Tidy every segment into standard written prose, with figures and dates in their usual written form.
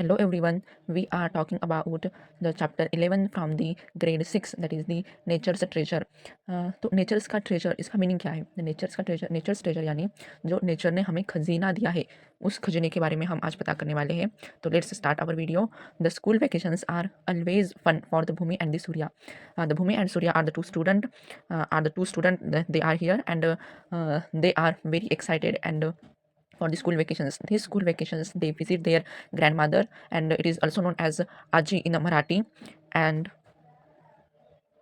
Hello everyone, we are talking about the chapter 11 from the grade 6, that is the nature's treasure. तो natures का treasure, इसका meaning क्या है? Natures treasure यानी जो नेचर ने हमें खजीना दिया है, उस खजीने के बारे में हम आज पता करने वाले हैं. तो let's start our video. The school vacations are always fun for the Bhumi and the Surya. The Bhumi and Surya are the two student, they are here, and they are very excited and for the school vacations. These school vacations they visit their grandmother, and it is also known as Aji in Marathi, and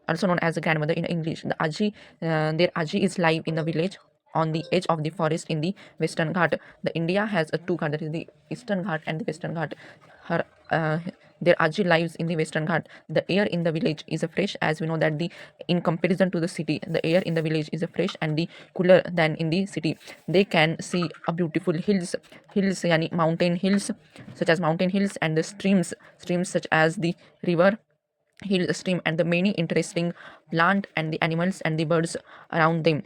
also known as a grandmother in English. Their Aji is live in the village on the edge of the forest in the Western Ghat. The India has a two Ghat, that is the Eastern Ghat and the Western Ghat. Her their Aji lives in the Western Ghat. The air in the village is fresh, as we know that the in comparison to the city, the air in the village is fresh and the cooler than in the city. They can see a beautiful hills yani mountain hills, such as mountain hills, and the streams such as the river hill stream, and the many interesting plant and the animals and the birds around them.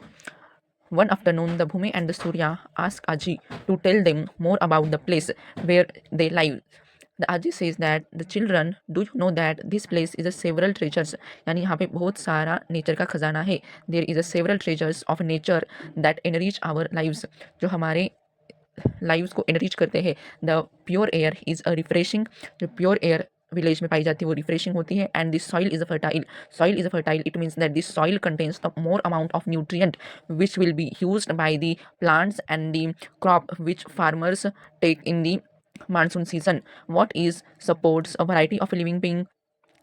One afternoon, the Bhumi and the Surya asked Aji to tell them more about the place where they live. The Aji says that the children, do you know that this place is a several treasures, यानी यहाँ पे बहुत सारा nature का खजाना है. There is a several treasures of nature that enrich our lives, जो हमारे लाइव्स को एनरिच करते हैं. The pure air is a refreshing, जो प्योर एयर विलेज में पाई जाती है वो रिफ्रेशिंग होती है. And this soil is a fertile, it means that this soil contains the more amount of nutrient which will be used by the plants and the crop which farmers take in the monsoon season. What is supports a variety of living being,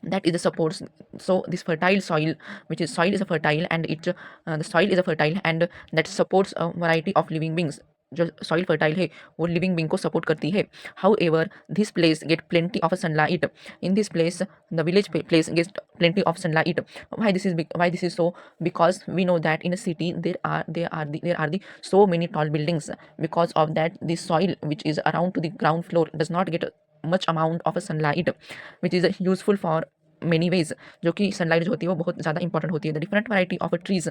that is the supports. So this fertile soil, which is soil is a fertile, and the soil is a fertile, and that supports a variety of living beings. जो soil fertile है वो living being को support करती है. However this place get plenty of sunlight. In this place the village place get plenty of sunlight. why this is so? Because we know that in a city there are the so many tall buildings. Because of that, the soil which is around to the ground floor does not get much amount of a sunlight, which is useful for many ways. जो कि sunlight जो होती है वो बहुत ज़्यादा important होती है. The different variety of trees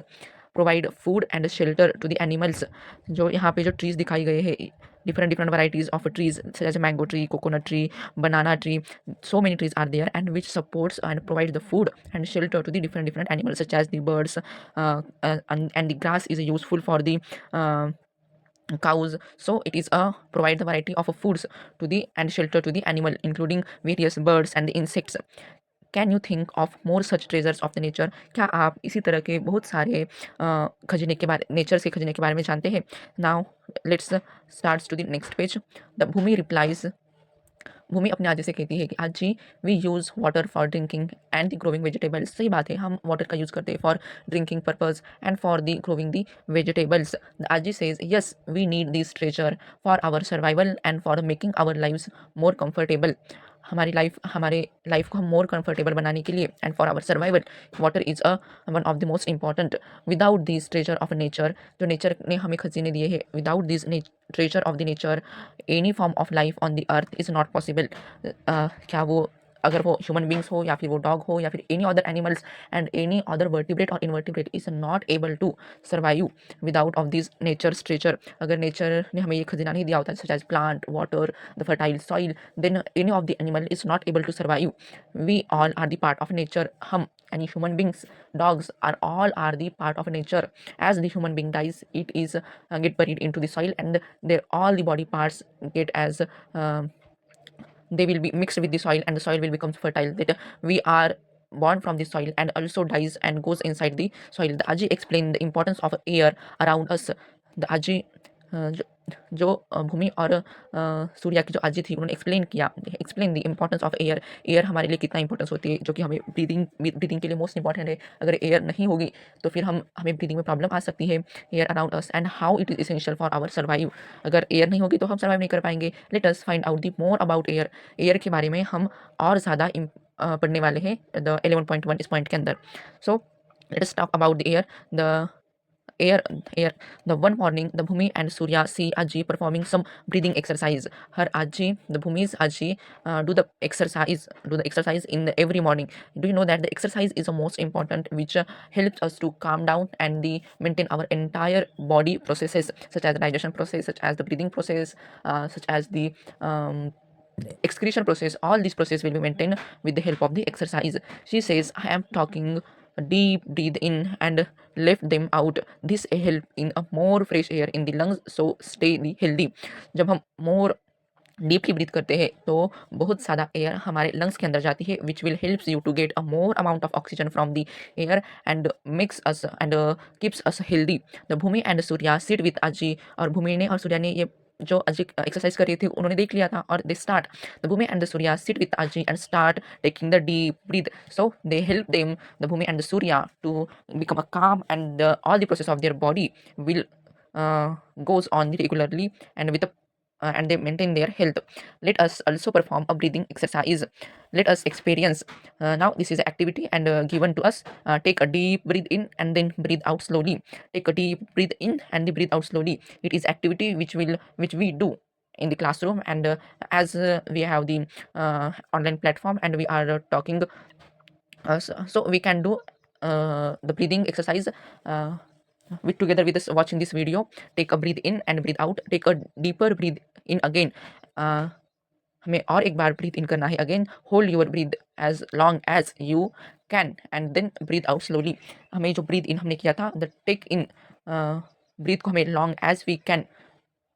provide food and shelter to the animals. जो यहाँ पे जो ट्रीज दिखाई गए हैं, different varieties of trees such as mango tree, coconut tree, banana tree, so many trees are there, and which supports and provides the food and shelter to the different animals such as the birds, and the grass is useful for the uh, cows. So it is a provide the variety of foods to the and shelter to the animal, including various birds and the insects. Can you think of more such treasures of the nature. क्या आप इसी तरह के बहुत सारे खजीने के बारे nature से खजीने के बारे में जानते हैं? Now let's starts to the next page. The Bhumi replies. Bhumi अपने आजी से कहती है कि आजी, we use water for drinking and the growing vegetables. सही बात है, हम वाटर का यूज़ करते हैं for drinking purpose and for the growing the vegetables. The आजी says yes, we need this treasure for our survival and for making our lives more comfortable. हमारे life को हम मोर कंफर्टेबल बनाने के लिए and for our survival water is one of the most important. Without this treasure of nature, जो nature ने हमें खजीने दिए हैं, without this treasure of the nature any form of life on the earth is not possible. क्या वो अगर वो ह्यूमन बींग्स हो या फिर वो डॉग हो या फिर any other animals and any other vertebrate और invertebrate is not able to survive without of this nature structure. अगर नेचर ने हमें ये खजाना नहीं दिया होता such as plant, water, the fertile soil, then any of the animal is not able to survive. We all are the part of nature. हम any human beings, dogs are the part of nature. As the human being dies, it is get buried into the soil, and their all the body parts get as they will be mixed with the soil, and the soil will become fertile. That we are born from the soil and also dies and goes inside the soil. The Aji explained the importance of air around us. The Aji जो भूमि और सूर्या की जो आजी थी उन्होंने explain the importance of air. Air हमारे लिए कितना इंपॉर्टेंस होती है, जो कि हमें ब्रीदिंग के लिए मोस्ट इंपॉर्टेंट है. अगर एयर नहीं होगी तो फिर हमें ब्रीदिंग में प्रॉब्लम आ सकती है. Air around us and how it is essential for our survive. अगर एयर नहीं होगी तो हम सर्वाइव नहीं कर पाएंगे. Let us find out the more about air. Air के बारे में हम और ज़्यादा पढ़ने वाले हैं द 11.1 इस पॉइंट के अंदर. So let us talk about the air. The air air the one morning, the Bhumi and Surya see Aji performing some breathing exercise. Her Aji, the Bhumi's Aji, do the exercise in every morning. Do you know that the exercise is the most important, which helps us to calm down and maintain our entire body processes, such as the digestion process, such as the breathing process, such as the excretion process, all this process will be maintained with the help of the exercise. She says, I am talking deep breathe in and left them out. This help in a more fresh air in the lungs, so stay the healthy. जब हम more deeply breathe करते हैं तो बहुत ज़्यादा air हमारे lungs के अंदर जाती है, which will helps you to get a more amount of oxygen from the air and makes us and keeps us healthy. The Bhumi and Surya sit with अजी, और भूमि ने और सूर्या ने ये जो अजी एक्सरसाइज कर रही थी उन्होंने देख लिया था, और they start the Bhumi and the Surya sit with अजी and start taking the deep breath. So they help them, the Bhumi and the Surya, to become a calm, and all the process of their body will goes on regularly and with a and they maintain their health. Let us also perform a breathing exercise. Let us experience. Now this is an activity and given to us. Take a deep breath in and then breathe out slowly. Take a deep breath in and then breathe out slowly. It is activity which we do in the classroom, and as we have the online platform and we are talking, so we can do the breathing exercise with together with us watching this video. Take a breathe in and breathe out. Take a deeper breathe in again. हमें और एक बार breathe in करना है again. Hold your breath as long as you can and then breathe out slowly. हमें जो breathe इन हमने किया था, द टेक इन ब्रीथ को हमें long as we can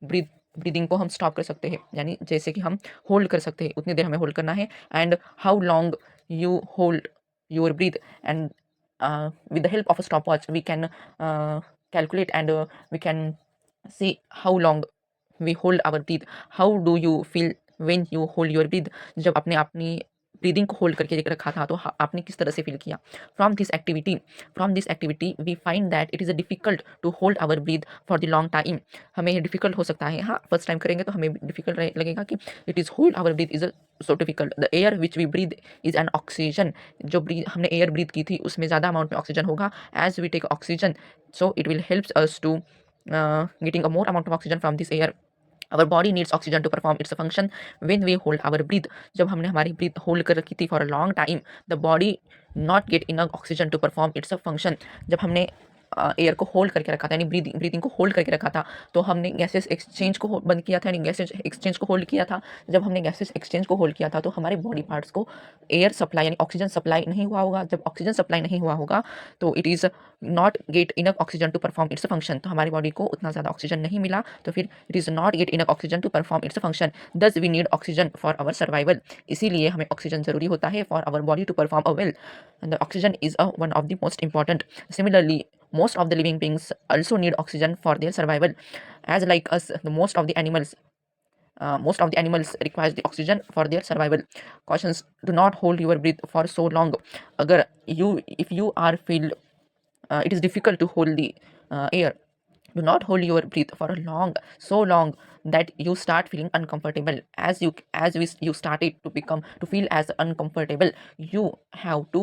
breathing को हम स्टॉप कर सकते हैं, यानी जैसे कि हम होल्ड कर सकते हैं उतनी देर हमें होल्ड करना है. And how long you hold your breathe, and with the help of a stopwatch we can calculate, and we can see how long we hold our breath. How do you feel when you hold your breath? जब आपने अपनी breathing को hold करके रखा था तो आपने किस तरह से फील किया. From this activity we find that it is a difficult to hold our breath for the long time. हमें डिफिकल्ट हो सकता है, हाँ फर्स्ट टाइम करेंगे तो हमें डिफिकल्ट लगेगा कि it is hold our breath is so difficult. The air which we breathe is an oxygen. जो हमने एयर ब्रीथ की थी उसमें ज़्यादा अमाउंट में ऑक्सीजन होगा. As we take oxygen, so it will helps us to getting a more amount of oxygen from this air. Our body needs oxygen to perform its function. When we hold our breath, जब हमने हमारी breath hold कर रखी थी for a long time, the body not get enough oxygen to perform its function. जब हमने air को hold करके रखा था, यानी ब्रीदिंग को होल्ड करके रखा था, तो हमने गैसेस एक्सचेंज को बंद किया था, यानी गैसेस एक्सचेंज को होल्ड किया था. जब हमने गैसेस एक्सचेंज को होल्ड किया था तो हमारे बॉडी पार्ट्स को एयर सप्लाई यानी ऑक्सीजन सप्लाई नहीं हुआ होगा. जब ऑक्सीजन सप्लाई नहीं हुआ होगा तो it is not get enough oxygen to perform its function. तो हमारी बॉडी को उतना ज़्यादा ऑक्सीजन नहीं मिला, तो फिर it is not get enough oxygen to perform its function. Thus we need oxygen for our survival. इसीलिए हमें ऑक्सीजन ज़रूरी होता है for our body to perform a well. The oxygen is one of the most important. Similarly, most of the living beings also need oxygen for their survival. As like us, most of the animals requires the oxygen for their survival. Cautions: do not hold your breath for so long. अगर if you are feel it is difficult to hold the air, do not hold your breath for so long that you start feeling uncomfortable. You started to feel as uncomfortable, you have to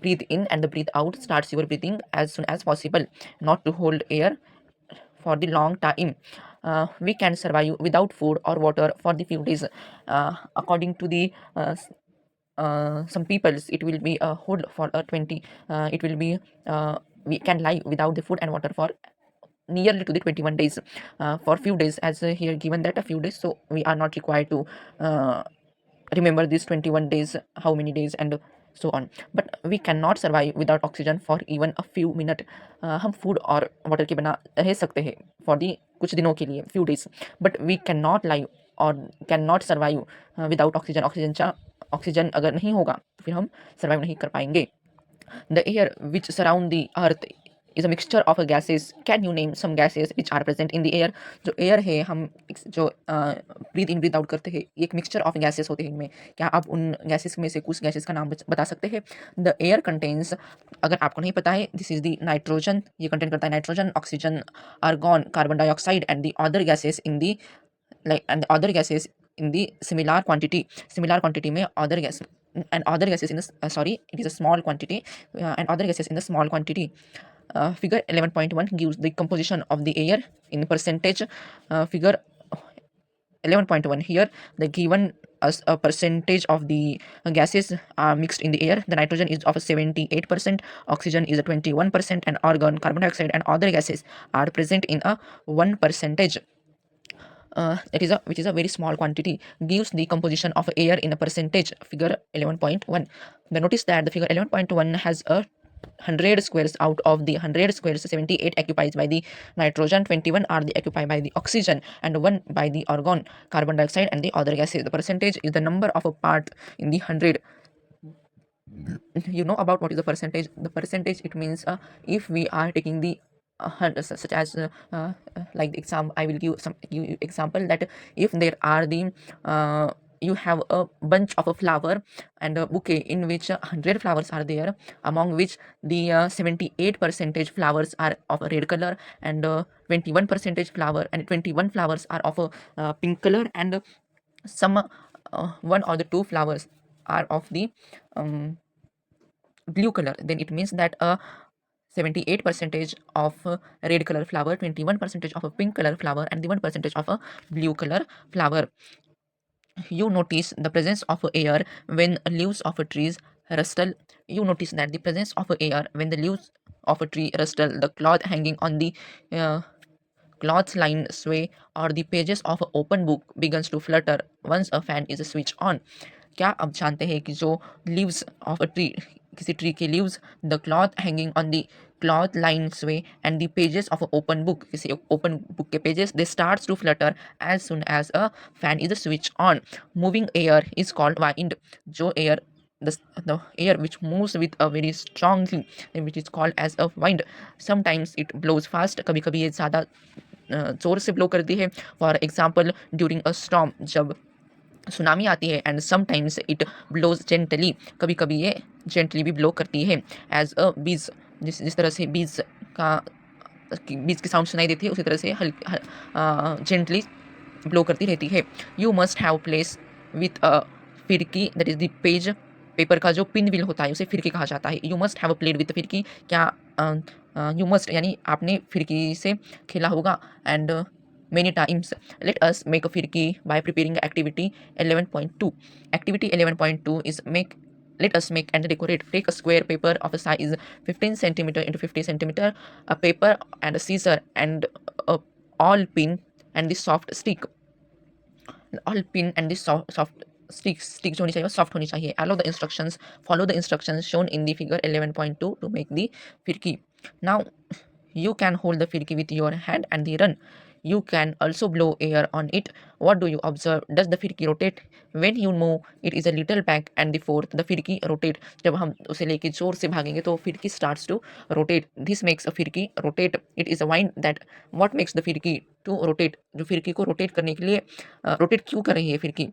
breathe in and breathe out. Starts your breathing as soon as possible, not to hold air for the long time. We can survive without food or water for the few days. According to the some peoples, it will be a hold for a 20 it will be we can live without the food and water for nearly to the 21 days. For few days, as here given that a few days, so we are not required to remember these 21 days, how many days and so on. But we cannot survive without oxygen for even a few minutes. हम food और water के बिना रह सकते हैं for the कुछ दिनों के लिए, few days, but we cannot live और cannot survive without oxygen. Oxygen अगर नहीं होगा तो फिर हम सर्वाइव नहीं कर पाएंगे. The air which surround the earth is a mixture of gases. Can you name some gases which are present in the air? जो एयर है, हम जो ब्रीथ इन ब्रीथ आउट करते हैं, एक मिक्सचर ऑफ गैसेस होते हैं इनमें. क्या आप उन गैसेस में से कुछ गैसेस का नाम बता सकते हैं? द एयर कंटेन्स, अगर आपको नहीं पता है, दिस इज द नाइट्रोजन. ये कंटेन करता है nitrogen, oxygen, argon, carbon dioxide and the other gases in the other gases in the similar quantity में other gas and other gases in the it is a small quantity and other gases in the small quantity. Figure 11.1 gives the composition of the air in percentage. Figure 11.1 here the given as a percentage of the gases are mixed in the air. The nitrogen is of 78%, oxygen is 21%, and argon, carbon dioxide and other gases are present in a 1%. which is a very small quantity, gives the composition of air in a percentage. Figure 11.1. The notice that the figure 11.1 has a 100 squares. Out of the 100 squares, 78 occupied by the nitrogen, 21 are the occupied by the oxygen, and 1 by the argon, carbon dioxide, and the other gases. The percentage is the number of a part in the 100. You know about what is the percentage? The percentage, it means if we are taking the such as like the example, I will give some example that if there are the you have a bunch of a flower and a bouquet in which 100 flowers are there, among which the 78 percentage flowers are of a red color, and 21 percentage flower and 21 flowers are of a pink color, and some one or the two flowers are of the um, blue color, then it means that a 78 percentage of red color flower, 21 percentage of a pink color flower, and the 1 percentage of a blue color flower. You notice the presence of air when leaves of a trees rustle. You notice that the presence of air when the leaves of a tree rustle, the cloth hanging on the uh, cloth line sway, or the pages of an open book begins to flutter once a fan is switched on. क्या आप जानते हैं कि जो leaves of a tree, किसी tree के leaves, the cloth hanging on the cloth line sway, and the pages of a open book, किसी open book के pages, they starts to flutter as soon as a fan is switch on. Moving air is called wind. जो air, the air which moves with a very strongly, which is called as a wind. Sometimes it blows fast. कभी कभी ये ज़्यादा ज़ोर से blow करती है. For example during a storm, जब सुनामी आती है. And sometimes it blows gently, कभी कभी ये जेंटली भी ब्लो करती है. एज अ बीज, जिस तरह से बीज की साउंड सुनाई देती है, उसी तरह से जेंटली ब्लो करती रहती है. You must have plays with a firki, that is the page. Paper का जो पिन व्हील होता है उसे फिरकी कहा जाता है. You must have a played with फिरकी. क्या यू मस्ट यानी आपने फिरकी से खेला होगा. And many times. Let us make a firki by preparing activity 11.2. Activity 11.2 is make, let us make and decorate. Take a square paper of a size 15 centimeter into 50 centimeter, a paper and a scissor, and a all pin and the soft stick. All pin and the soft stick जो होनी चाहिए soft होनी चाहिए. Follow the instructions shown in the figure 11.2 to make the firki. Now you can hold the firki with your hand and the run. You can also blow air on it. What do you observe? Does the firki rotate? When you move it is a little back and the fourth, the firki rotate. जब हम उसे लेके जोर से भागेंगे तो firki starts to rotate. This makes a firki rotate. It is a wind that, what makes the firki to rotate? जो firki को rotate करने के लिए rotate क्यों कर रही है firki?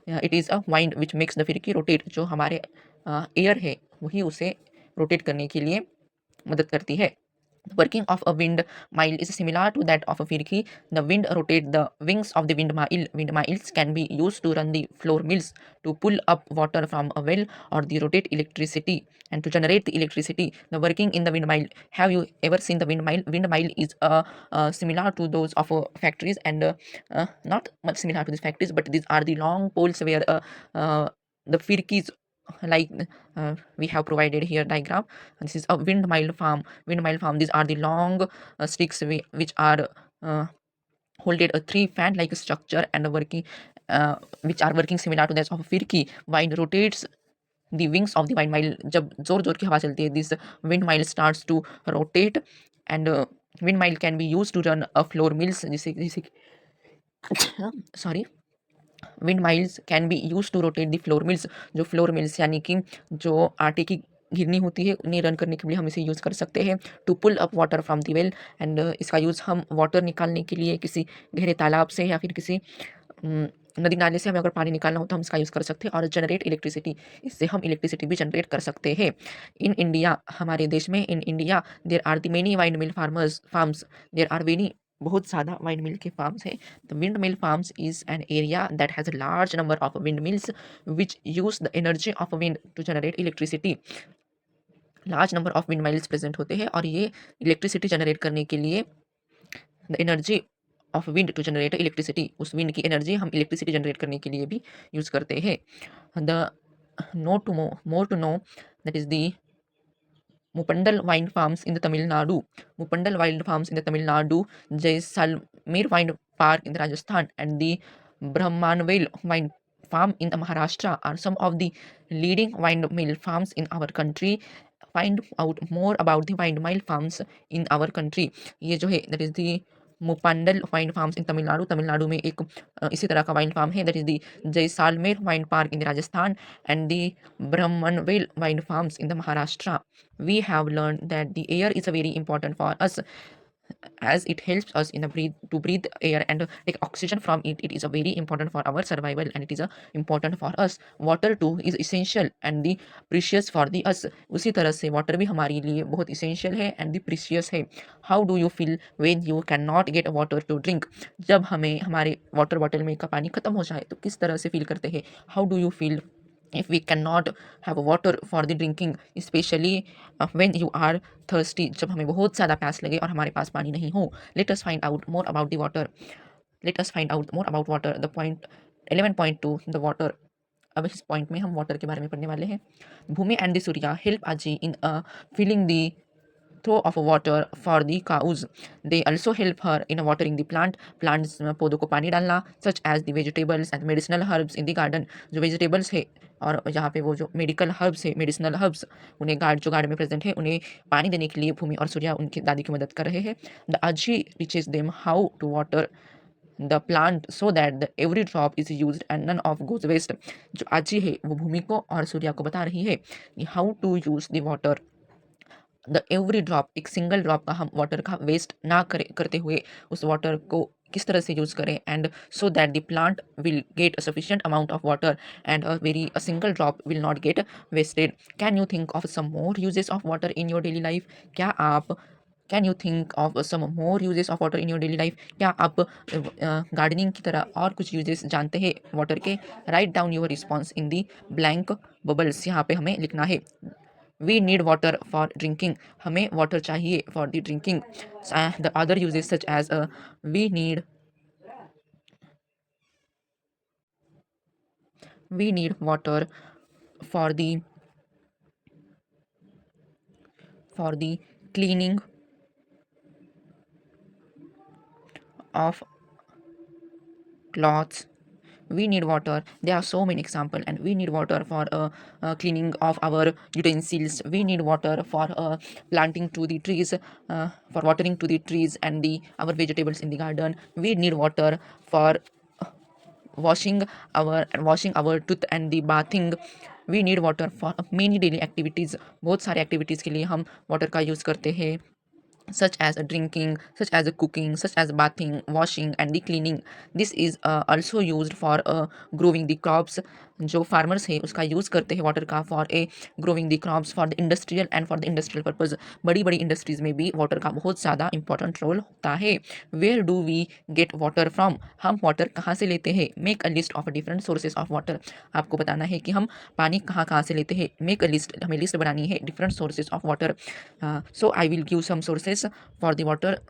It is a wind which makes the firki rotate. जो हमारे air है वही उसे rotate करने के लिए मदद करती है. The working of a windmill is similar to that of a firki. The wind rotates the wings of the windmill. Windmills can be used to run the floor mills, to pull up water from a well, or the rotate electricity and to generate the electricity. The working in the windmill. Have you ever seen the windmill? Windmill is similar to those of factories, and not much similar to these factories, but these are the long poles where the firkis, like we have provided here diagram. And this is a windmill farm. These are the long sticks which are holded a three fan like structure and working which are working similar to that of a firki. Wind rotates the wings of the windmill. जब जोर जोर की हवा चलती है, this windmill starts to rotate, and windmill can be used to run a floor mills. जिसे sorry, windmills can be used to rotate the floor mills. जो floor mills यानी कि जो आटे की गिरनी होती है उन्हें रन करने के लिए हम इसे यूज़ कर सकते हैं. To pull up water from the well, and इसका यूज़ हम वाटर निकालने के लिए किसी गहरे तालाब से या फिर किसी नदी नाले से हमें अगर पानी निकालना हो तो हम इसका यूज़ कर सकते हैं. और जनरेट इलेक्ट्रिसिटी, इससे हम इलेक्ट्रिसिटी भी जनरेट कर सकते हैं. इन इंडिया, हमारे देश में, in India there are the many wind mill farms. There are many, बहुत ज़्यादा वाइंड मिल के फार्म्स हैं. The wind mill farms is an area that has a large number of wind mills which use the energy of wind to generate electricity. Large number of wind mills present होते हैं और ये electricity generate करने के लिए, the energy of wind to generate electricity, उस wind की energy हम इलेक्ट्रिसिटी जनरेट करने के लिए भी यूज़ करते हैं. The no to more to know, that is the Mupandal wind farms in the Tamil Nadu. Mupandal wind farms in the Tamil Nadu. Jaisalmer wind Park in Rajasthan and the Brahmanvel wine farm in Maharashtra are some of the leading windmill farms in our country. Find out more about the windmill farms in our country. ये जो है that is the Muppandal wind farms in Tamil Nadu. Tamil Nadu में एक इसी तरह का wind farm है, that is the Jaisalmer wind park in Rajasthan and the Brahmanvel wind farms in the Maharashtra. We have learned that the air is very important for us as it helps us in a breathe air and take oxygen from it. It is a very important for our survival and it is a important for us. Water too is essential and the precious for the us. उसी तरह से water भी हमारे लिए बहुत essential है and the precious है. How do you feel when you cannot get water to drink? जब हमें हमारे water bottle में का पानी खत्म हो जाए तो किस तरह से feel करते हैं? How do you feel if we cannot have water for the drinking, especially when you are thirsty? जब हमें बहुत ज़्यादा प्यास लगे और हमारे पास पानी नहीं हो. Let us find out more about the water. Let us find out more about water. The point 11.2 the water. अब इस पॉइंट में हम वाटर के बारे में पढ़ने वाले हैं. Bhoomi and the Surya help Aaji in filling the throw of water for the cows. They also help her in watering the plants पौधों को पानी डालना, such as the vegetables and medicinal herbs in the garden. जो vegetables है और यहाँ पे वो जो मेडिकल हर्ब्स है, मेडिसिनल हर्ब्स, उन्हें जो गार्डन में प्रेजेंट है, उन्हें पानी देने के लिए भूमि और सूर्या उनकी दादी की मदद कर रहे हैं. The aji teaches them how to water the plant so that the every drop is used and none of goes waste. जो आजी है वो भूमि को और सूर्या को बता रही है कि how to use the water. The every drop, एक सिंगल ड्रॉप का हम वाटर का वेस्ट ना करते हुए उस वाटर को किस तरह से यूज़ करें and so that the plant will get a sufficient amount of water and a single drop will not get wasted. Can you think of some more uses of water in your daily life? क्या आप can you think of some more uses of water in your daily life? क्या आप gardening की तरह और कुछ uses जानते हैं वाटर के? Write down your response in the blank bubbles. यहाँ पे हमें लिखना है we need water for drinking. हमें water चाहिए for the drinking. The other uses such as we need water for the cleaning of clothes. We need water, there are so many examples, and we need water for cleaning of our utensils. We need water for planting to the trees, for watering to the trees and the our vegetables in the garden. We need water for washing our tooth and the bathing. We need water for many daily activities. बहुत सारे activities के लिए हम water का use करते हैं, such as drinking, such as cooking, such as bathing, washing and the cleaning. This is also used for growing the crops. जो farmers है उसका यूज़ करते हैं वाटर का for a growing the crops for the industrial and for the industrial purpose. बड़ी बड़ी industries में भी वाटर का बहुत ज़्यादा इंपॉर्टेंट रोल होता है. Where do we get water from? हम वाटर कहाँ से लेते हैं? Make a list of different sources of water. आपको बताना है कि हम पानी कहाँ कहाँ से लेते हैं. मेक अ लिस्ट, हमें लिस्ट बनानी है different sources of water. So I will give some sources for the water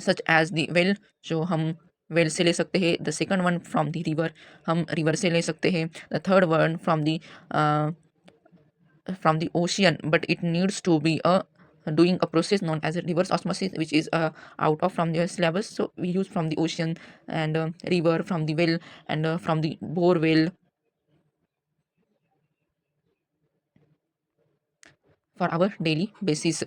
such as the well. जो हम वेल से ले सकते हैं. The second one from the river, हम रिवर से ले सकते हैं. The third one from the ocean but it needs to be doing a process known as a reverse osmosis, which is out of from their syllabus. So we use from the ocean and river, from the well and from the bore well for our daily basis.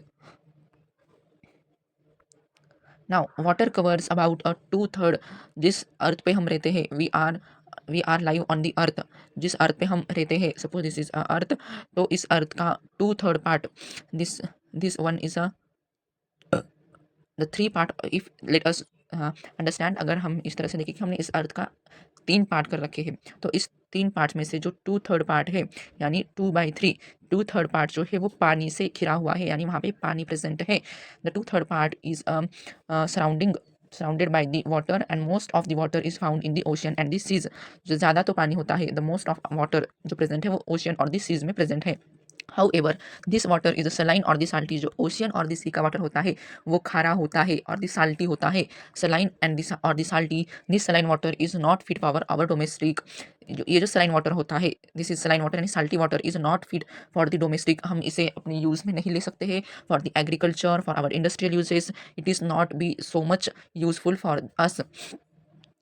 Now water covers about a 2/3. जिस earth पे हम रहते हैं, we are live on the earth. जिस earth पे हम रहते हैं, सपोज दिस इज अर्थ, तो इस अर्थ का 2/3 part, this one is the 3 part. If let us understand, अगर हम इस तरह से देखें कि हमने इस अर्थ का 3 पार्ट कर रखे हैं, तो इस 3 पार्ट में से जो 2/3 पार्ट है यानी 2/3, 2/3 पार्ट जो है वो पानी से घिरा हुआ है, यानी वहाँ पे पानी प्रेजेंट है. The 2/3 part is surrounded by the water and most of the water is found in the ocean and the seas. जो ज़्यादा तो पानी होता है, the most of water जो प्रेजेंट है वो ओशियन और द सीज में प्रेजेंट है. However, this water is saline or the salty. जो ओशियन और द सी का वाटर होता है वो खारा होता है और द साल्टी होता है. saline and the और the salty, this saline water is not fit for our domestic. ये जो saline water होता है, this is saline water and salty water is not fit for the domestic. हम इसे अपने यूज़ में नहीं ले सकते हैं. For the agriculture, for our industrial uses, it is not be so much useful for us.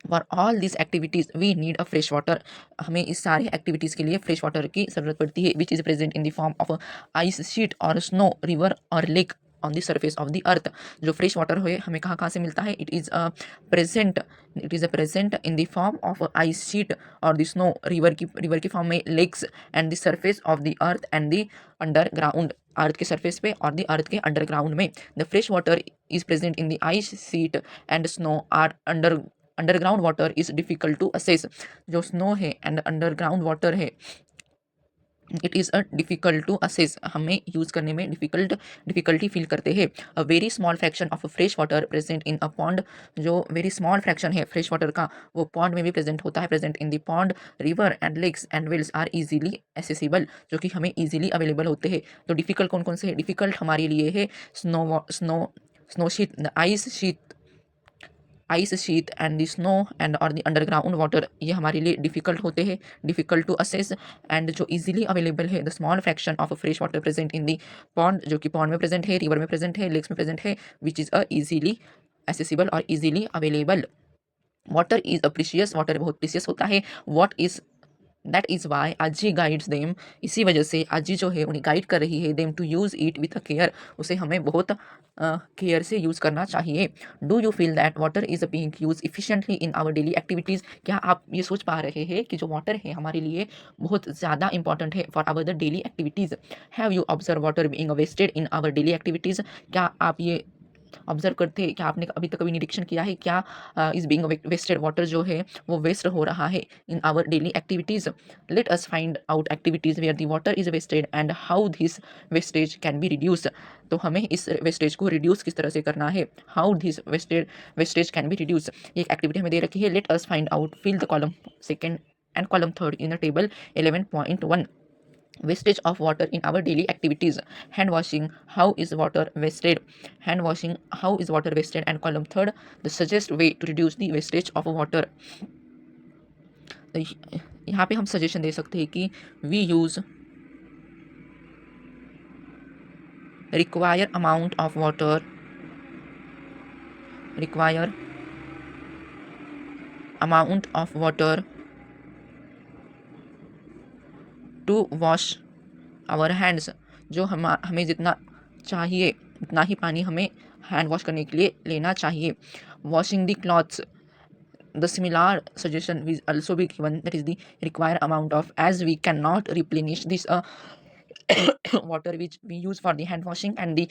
For all this activities we need a fresh water. हमें इस सारे एक्टिविटीज़ के लिए फ्रेश वाटर की ज़रूरत पड़ती है, which is present in the form of ice sheet और स्नो, रिवर और lake on the surface of the अर्थ. जो फ्रेश वाटर है हमें कहाँ कहाँ से मिलता है? Present it is a present in the form of ice sheet और द स्नो, रिवर की फॉर्म में, lakes and the surface of the earth and the underground, earth के सरफेस पे और द अर्थ के अंडरग्राउंड में. The fresh water is present in the ice sheet and snow are underground water is difficult to assess. जो snow है and underground water है, it is a difficult to assess. हमें use करने में difficulty feel करते हैं. A very small fraction of fresh water present in a pond. जो very small fraction है फ्रेश वाटर का वो पॉन्ड में भी प्रेजेंट होता है. Present in the pond, river and lakes and wells are easily accessible. जो कि हमें ईजिली अवेलेबल होते हैं. तो डिफ़िकल्ट कौन कौन से है? डिफ़िकल्ट हमारे लिए है snow sheet, the ice sheet and the snow and और द अंडरग्राउंड वाटर. ये हमारे लिए डिफ़िकल्ट होते हैं, डिफ़िकल्ट टू असेस. एंड जो इजीली अवेलेबल है, the small fraction of fresh water present in the pond, जो कि पॉन्ड में प्रेजेंट है, रिवर में प्रेजेंट है, लेक्स में प्रेजेंट है, which is a easily accessible और easily available. Water is a precious. Water बहुत प्रीशियस होता है. What is that is why आजी गाइड्स देम. इसी वजह से आजी जो है उन्हें गाइड कर रही है them to use it with a care. उसे हमें बहुत केयर से यूज़ करना चाहिए. Do you feel that water is being use efficiently in our daily activities. क्या आप ये सोच पा रहे हैं कि जो वाटर है हमारे लिए बहुत ज़्यादा इंपॉर्टेंट है for our the daily activities. Have you observe water being wasted in our daily activities. क्या आप ये ऑब्जर्व करते हैं, क्या आपने अभी तक कभी निरीक्षण किया है क्या इज बीइंग वेस्टेड, वाटर जो है वो वेस्ट हो रहा है in our daily activities. Let us find out activities where the water is wasted and how this wastage can be reduce. तो हमें इस वेस्टेज को रिड्यूस किस तरह से करना है. How this wastage can be reduce. एक एक्टिविटी हमें दे रखी है. Let us find out, fill the column second and column third in the table 11.1. Wastage of water in our daily activities. Hand washing, how is water wasted? Hand washing, how is water wasted? And column third, the suggest way to reduce the wastage of water. यहाँ पे हम suggestion दे सकते हैं कि we use require amount of water to wash our hands. जो हमें जितना चाहिए उतना ही पानी हमें हैंड वॉश करने के लिए लेना चाहिए. Washing the clothes, the similar suggestion will also be given, that is the required amount of, as we cannot replenish this water which we use for the hand washing and the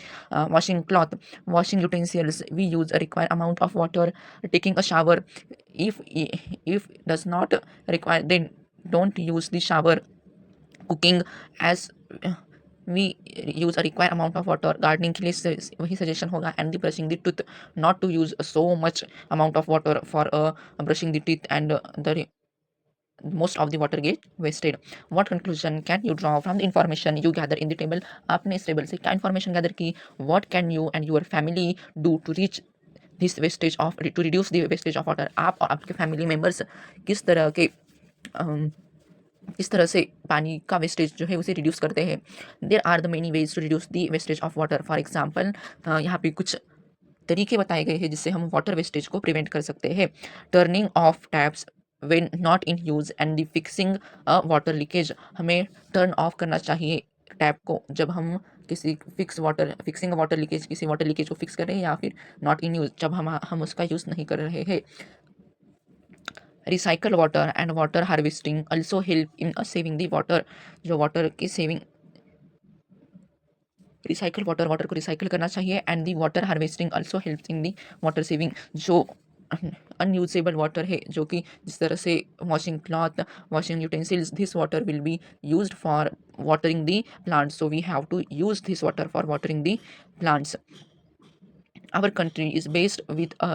washing cloth. Washing utensils, we use a required amount of water. Taking a shower, if does not require, then don't use the shower. Cooking, as we use a required amount of water. Gardening के लिए वही suggestion होगा. And the brushing the tooth, not to use so much amount of water for brushing the teeth, and the most of the water get wasted. What conclusion can you draw from the information you gather in the table? आपने इस table से क्या information gather की? What can you and your family do to reach this wastage of, to reduce the wastage of water? आप और आपके family members किस तरह के इस तरह से पानी का वेस्टेज जो है उसे रिड्यूस करते हैं. There are the many ways to reduce the wastage of water. For example, यहाँ पे कुछ तरीके बताए गए हैं जिससे हम वाटर वेस्टेज को प्रिवेंट कर सकते हैं. Turning of taps when not in use and the fixing water leakage. हमें टर्न ऑफ करना चाहिए टैप को जब हम किसी फिक्सिंग वाटर लीकेज, किसी वाटर लीकेज को फिक्स कर रहे हैं, या फिर नॉट इन यूज़ जब हम उसका यूज़ नहीं कर रहे हैं. Recycle water and water harvesting also help in saving the water. जो वाटर की सेविंग, रिसाइकल वाटर को रिसाइकल करना चाहिए. And the water harvesting also helps in the water saving. जो अनयूजेबल वाटर है, जो कि जिस तरह से washing cloth, washing utensils, this water will be used for watering the plants. So we have to use this water for watering the plants. Our country is blessed with a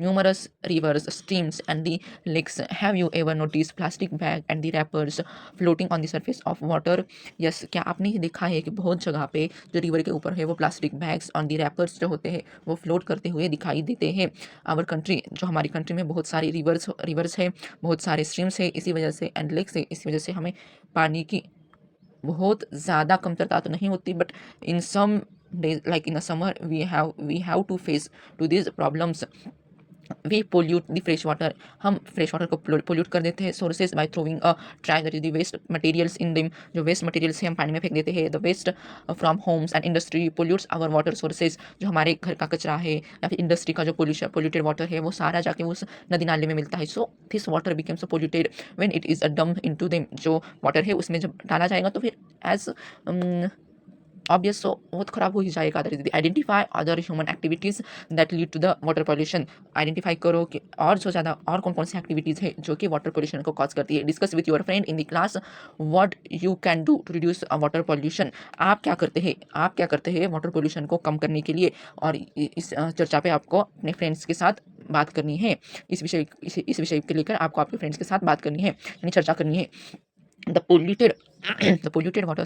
numerous rivers, streams, and the lakes. Have you ever noticed plastic bag and the wrappers floating on the surface of water? Yes, क्या आपने देखा है कि बहुत जगह पे जो river के ऊपर है वो प्लास्टिक बैग्स और दी रैपर्स जो होते हैं वो फ्लोट करते हुए दिखाई देते हैं। आवर कंट्री, जो हमारी कंट्री में बहुत सारी रिवर्स है, बहुत सारे स्ट्रीम्स है, इसी वजह से एंड लेक्स है, इसी वजह से हमें पानी की बहुत ज़्यादा कमतरता तो नहीं होती, but in some days like in the summer we have to face to these problems. We pollute the fresh water, हम फ्रेश वाटर को पोल्यूट कर देते हैं sources by throwing a trash that is the waste materials in them. जो waste materials है हम पानी में फेंक देते हैं। The waste from homes and industry pollutes our water sources, जो हमारे घर का कचरा है या फिर इंडस्ट्री का जो पोल्यूटेड वाटर है वो सारा जाके उस नदी नाले में मिलता है। So this water became so polluted when it is a dump into them. जो वाटर है उसमें जब डाला जाएगा तो फिर एज ऑब्वियस सो बहुत ख़राब हो ही जाएगा। That is the identify other human activities that lead to the water pollution. Identify करो कि और जो ज़्यादा और कौन कौन सी एक्टिविटीज़ है जो कि वाटर पॉल्यूशन को कॉज करती है। Discuss with your friend in the class what you can do to reduce water pollution. आप क्या करते हैं वाटर पॉल्यूशन को कम करने के लिए, और इस चर्चा पे आपको अपने फ्रेंड्स के साथ बात करनी है। इस विषय के लेकर आपको आपके फ्रेंड्स के साथ बात करनी है, यानी चर्चा करनी है। The polluted the polluted water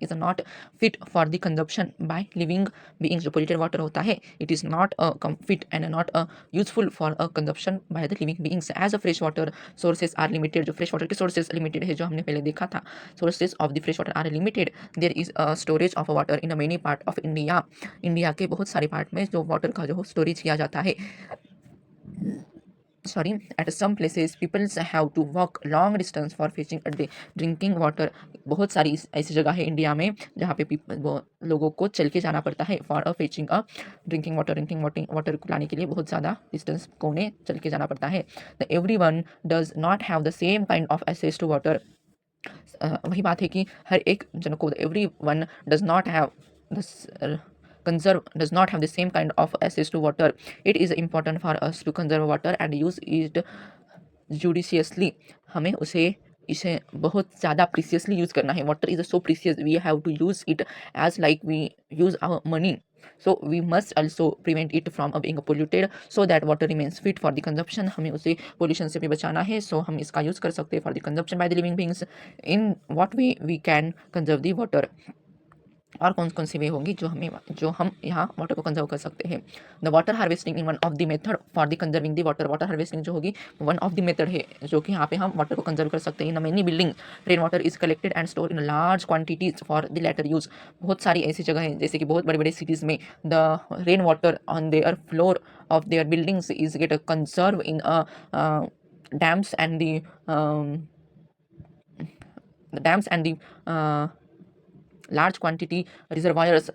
is not fit for the consumption by living beings. जो polluted water होता है it is not fit and not useful for a consumption by the living beings, as a fresh water sources are limited. जो fresh water के sources limited है, जो हमने पहले देखा था, sources of the fresh water are limited. There is a storage of water in a many part of India. India के बहुत सारे पार्ट में जो वाटर का जो स्टोरेज किया जाता है, at some places people have to walk long distance for fetching a day drinking water. बहुत सारी ऐसी जगह है इंडिया में जहाँ पे लोगों को चल के जाना पड़ता है for fetching a drinking water को लाने के लिए बहुत ज़्यादा डिस्टेंस को उन्हें चल के जाना पड़ता है। The every one does not have the same kind of access to water. वही बात है कि हर एक जन को, every one does not have does not have the same kind of access to water. It is important for us to conserve water and use it judiciously. हमें इसे बहुत ज़्यादा प्रीसियसली यूज़ करना है। Water is so precious, we have to use it as like we use our money. So we must also prevent it from being polluted so that water remains fit for the consumption. हमें उसे pollution से भी बचाना है, so हम इसका use कर सकते हैं for the consumption by the living beings. In what way we can conserve the water? और कौन कौन सी वे होंगी जो हम यहाँ वाटर को कंजर्व कर सकते हैं। The water harvesting in one of the method for the conserving the water. Water harvesting जो होगी वन ऑफ द मेथड है जो कि यहाँ पे हम वाटर को कंजर्व कर सकते हैं। In many building rain water is collected and store in large quantities for the later use. बहुत सारी ऐसी जगह हैं जैसे कि बहुत बड़े बड़े सिटीज़ में the rain water on their floor of their buildings is get conserve in dams and the large quantity reservoirs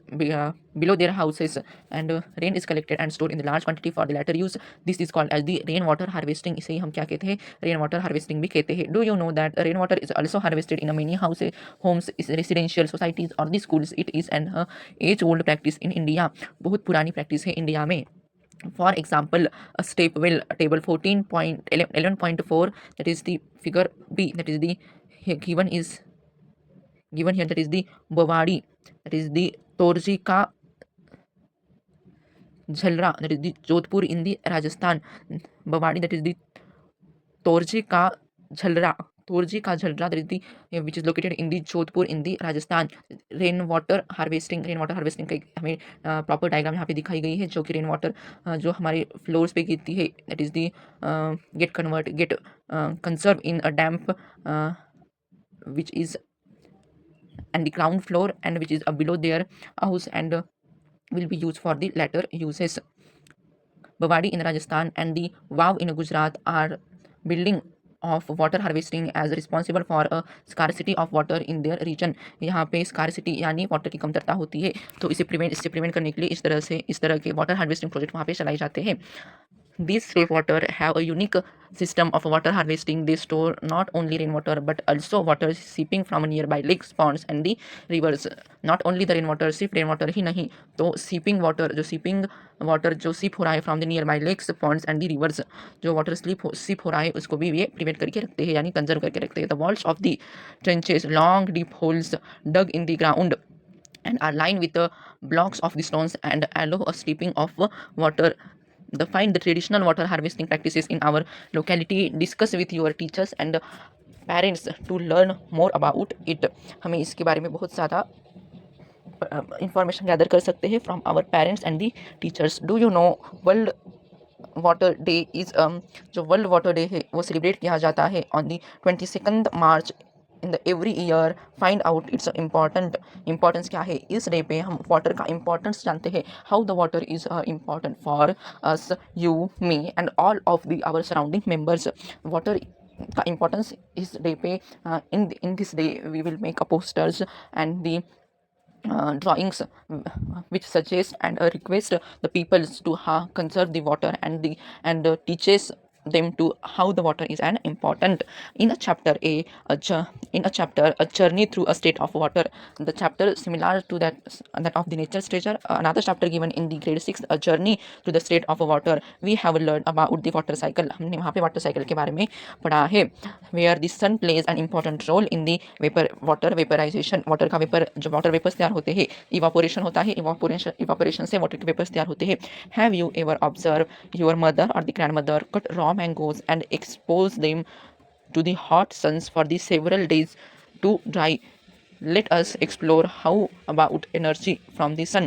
below their houses, and rain is collected and stored in the large quantity for the later use. This is called as the rain water harvesting. इसे हम क्या कहते हैं, rain water harvesting भी कहते हैं। Do you know that rain water is also harvested in many houses, homes, residential societies और the schools. It is an age old practice in India. बहुत पुरानी प्रैक्टिस है इंडिया में। For example, a step well, table 14.11.4, that is the figure B, that is the given here, that is the Bawadi, that is the Torji ka Jhalra, that is the Jodhpur in the Rajasthan. Bawadi, that is the Torji ka Jhalra, that is the which is located in the Jodhpur in the Rajasthan. Rain water harvesting का एक हमें proper diagram यहाँ पे दिखाई गई है, जो कि रेन वाटर जो हमारे फ्लोर्स पे गिरती है, that is the get conserve in a damp which is and the ground floor and which is below their house and will be used for the later uses. Bawadi in Rajasthan and the Wow in Gujarat are building of water harvesting as responsible for a scarcity of water in their region. यहाँ पे scarcity यानी water की कमतरता होती है, तो इससे prevent करने के लिए इस तरह के वाटर हार्वेस्टिंग प्रोजेक्ट वहाँ पे चलाए जाते हैं। These rainwater have a unique system of water harvesting. They store not only rainwater but also water seeping from nearby lakes, ponds and the rivers. Not only the rainwater, सिर्फ rainwater ही नहीं, तो seeping water जो सीप हो रहा है from the nearby lakes, ponds and the rivers, जो water सीप हो रहा है उसको भी ये प्रिवेंट करके रखते हैं, यानी कंजर्व करके रखते हैं। The walls of the trenches, long deep holes dug in the ground and are lined with the blocks of the stones and allow a sleeping of water find the traditional water harvesting practices in our locality, discuss with your teachers and parents to learn more about it. हमें इसके बारे में बहुत ज़्यादा information gather कर सकते हैं from our parents and the teachers. Do you know world water day is जो वर्ल्ड वाटर डे है वो सेलिब्रेट किया जाता है on the 22 March in the every year. Find out its importance क्या है. इस डे पे हम वाटर का इम्पॉर्टेंस जानते हैं. How the water is important for us, you, me and all of the our surrounding members. Water का importance इस डे पे in this day we will make a posters and the drawings which suggest and request the peoples to conserve the water and teaches them to how the water is an important. In a chapter a journey through a state of water, the chapter similar to that of the nature's treasure. Another chapter given in the grade 6, a journey to the state of water. We have learned about the water cycle. हमने वहाँ पे water cycle के बारे में पढ़ा है. Where the sun plays an important role in the water vaporization. Water का vapour, जो वाटर वेपर्स तैयार होते हैं, इवापोरेशन होता है, इवापोरेशन से वाटर के वेपर्स तैयार होते हैं. Have you ever observe your mother और the grand mother cut raw mangoes and expose them to the hot suns for the several days to dry? Let us explore how about energy from the sun.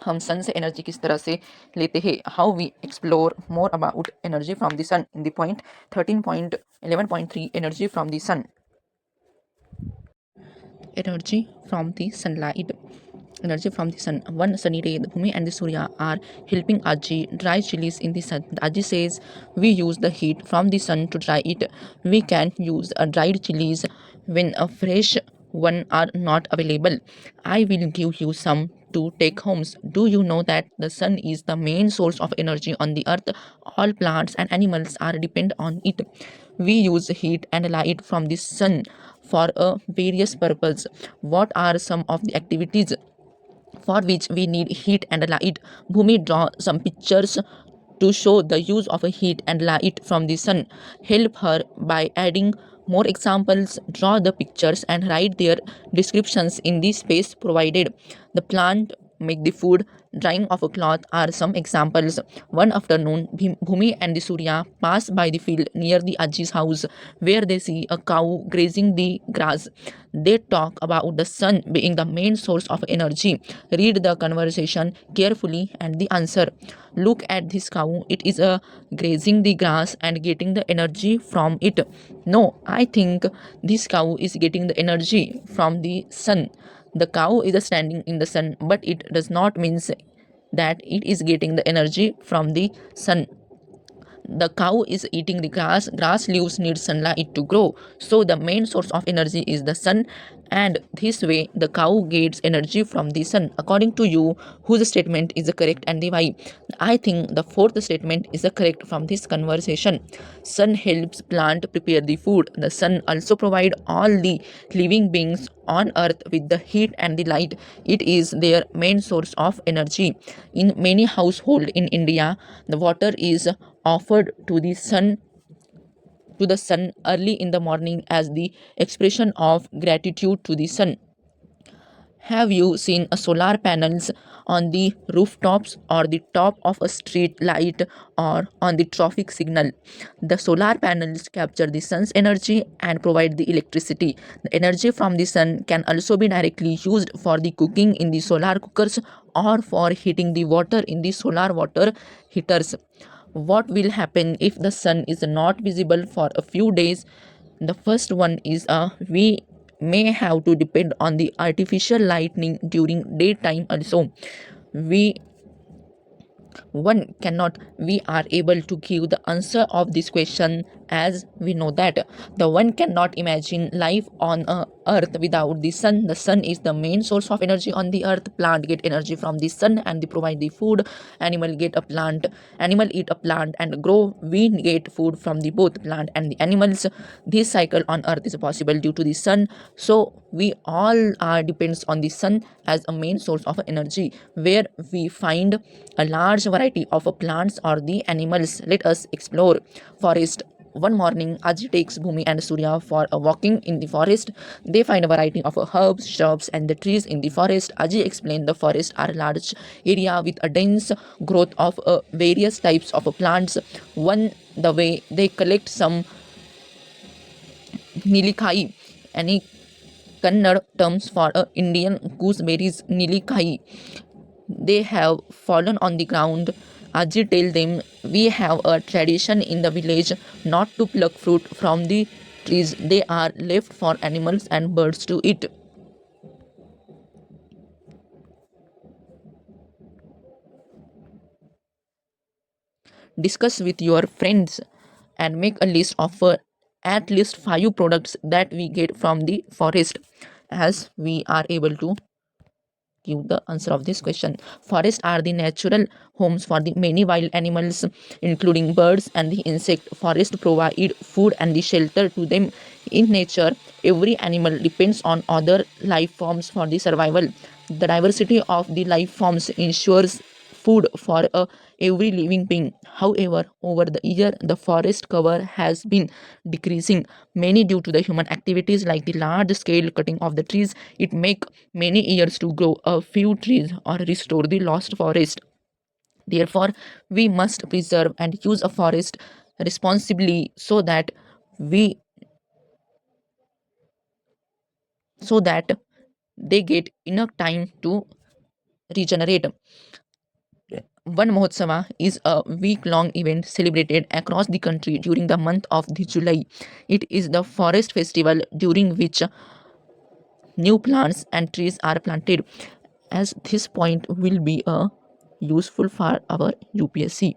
हम सन से energy किस तरह से लेते हैं. How we explore more about energy from the sun in the point 13.11.3. Energy from the sun. Energy from the sunlight. Energy from the sun. One sunny day, the Bhumi and the Surya are helping Aji dry chilies in the sun. The Aji says, we use the heat from the sun to dry it. We can't use a dried chilies when a fresh one are not available. I will give you some to take homes. Do you know that the sun is the main source of energy on the earth? All plants and animals are depend on it. We use heat and light from the sun for a various purpose. What are some of the activities for which we need heat and light? Bhumi draw some pictures to show the use of heat and light from the sun. Help her by adding more examples. Draw the pictures and write their descriptions in the space provided. The plant make the food, drying of a cloth are some examples. One afternoon, Bhumi and the Surya pass by the field near the Aji's house where they see a cow grazing the grass. They talk about the sun being the main source of energy. Read the conversation carefully and the answer. Look at this cow. It is grazing the grass and getting the energy from it. No, I think this cow is getting the energy from the sun. The cow is standing in the sun, but it does not mean that it is getting the energy from the sun. The cow is eating the grass. Grass leaves need sunlight to grow. So the main source of energy is the sun, and this way the cow gets energy from the sun. According to you, whose statement is the correct and the why? I think the fourth statement is the correct from this conversation. Sun helps plant prepare the food. The sun also provide all the living beings on earth with the heat and the light. It is their main source of energy. In many households in India, the water is offered to the sun early in the morning as the expression of gratitude to the sun. Have you seen a solar panels on the rooftops or the top of a street light or on the traffic signal? The solar panels capture the sun's energy and provide the electricity. The energy from the sun can also be directly used for the cooking in the solar cookers or for heating the water in the solar water heaters. What will happen if the sun is not visible for a few days? The first one is we may have to depend on the artificial lightning during daytime also. We are able to give the answer of this question, as we know that the one cannot imagine life on earth without the sun. The sun is the main source of energy on the earth. Plant get energy from the sun and they provide the food. Animal eat a plant and grow. We get food from the both plant and the animals. This cycle on earth is possible due to the sun. So we all are depends on the sun as a main source of energy, where we find a large variety of plants or the animals. Let us explore forest. One morning, Aji takes Bhumi and Surya for a walking in the forest. They find a variety of herbs, shrubs, and the trees in the forest. Aji explained the forest are a large area with a dense growth of various types of plants. One the way they collect some nilikai, any Kannada terms for Indian gooseberries, nilikai. They have fallen on the ground. Aji tell them we have a tradition in the village not to pluck fruit from the trees. They are left for animals and birds to eat. Discuss with your friends and make a list of at least 5 products that we get from the forest, as we are able to give the answer of this question. Forests are the natural homes for the many wild animals, including birds and the insect. Forests provide food and the shelter to them. In nature, every animal depends on other life forms for the survival. The diversity of the life forms ensures food for every living being. However, over the year, the forest cover has been decreasing, many due to the human activities like the large scale cutting of the trees. It make many years to grow a few trees or restore the lost forest. Therefore, we must preserve and use a forest responsibly we so that they get enough time to regenerate. One Mahotsava is a week long event celebrated across the country during the month of the July. It is the forest festival during which new plants and trees are planted. As this point will be useful for our UPSC.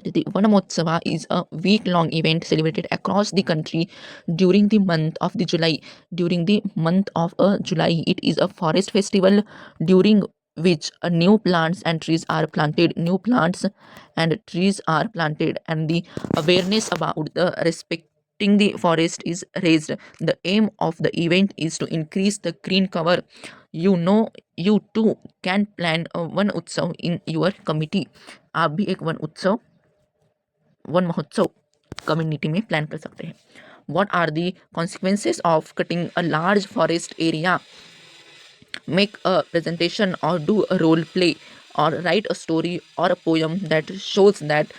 The Vanamotsava is a week long event celebrated across the country during the month of the July. During the month of July, it is a forest festival during which new plants and trees are planted. New plants and trees are planted, and the awareness about the respecting the forest is raised. The aim of the event is to increase the green cover. You too can plan a one utsav in your committee. आप भी एक one उत्सव one महोत्सव community में plan कर सकते हैं. What are the consequences of cutting a large forest area? Make a presentation or do a role play or write a story or a poem that shows that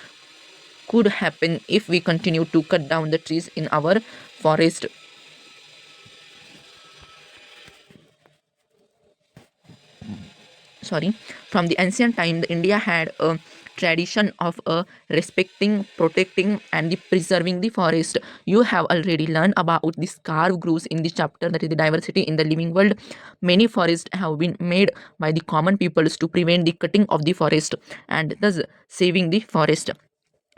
could happen if we continue to cut down the trees in our forest. Sorry. From the ancient time, the India had a tradition of respecting, protecting, and preserving the forest. You have already learned about the scarf groves in the chapter, that is the diversity in the living world. Many forests have been made by the common peoples to prevent the cutting of the forest and thus saving the forest.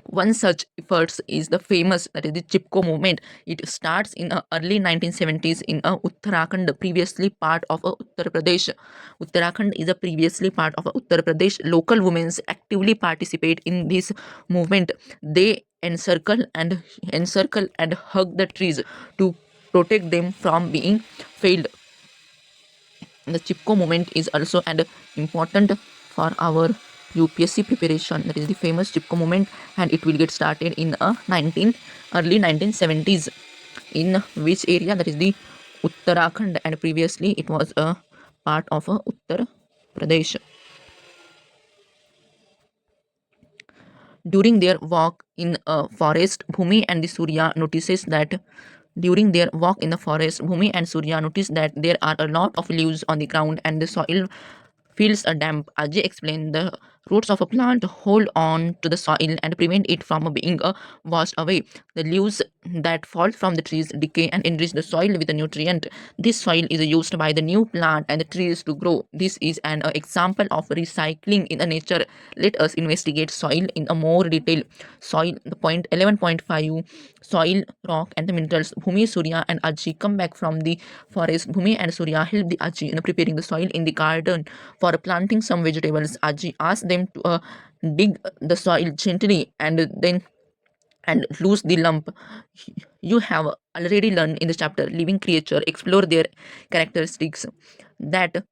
One such efforts is the famous, that is the Chipko movement. It starts in early 1970s in Uttarakhand, previously part of Uttar Pradesh. Uttarakhand is a previously part of Uttar Pradesh. Local women actively participate in this movement. They encircle and hug the trees to protect them from being failed. The Chipko movement is also an important for our UPSC preparation. That is the famous Chipko movement, and it will get started in early 1970s. In which area? That is the Uttarakhand, and previously it was a part of Uttar Pradesh. During their walk in a forest, Bhumi and the Surya notices that during their walk in the forest, Bhumi and Surya notice that there are a lot of leaves on the ground and the soil feels a damp. Ajay explained the roots of a plant hold on to the soil and prevent it from being washed away. The leaves that fall from the trees decay and enrich the soil with a nutrient. This soil is used by the new plant and the trees to grow. This is an example of recycling in the nature. Let us investigate soil in a more detail. Soil, the point 11.5, soil, rock, and the minerals. Bhumi, Surya, and Aji come back from the forest. Bhumi and Surya help the Aji in preparing the soil in the garden for planting some vegetables. Aji asks them to dig the soil gently and lose the lump. You have already learned in the chapter living creature explore their characteristics that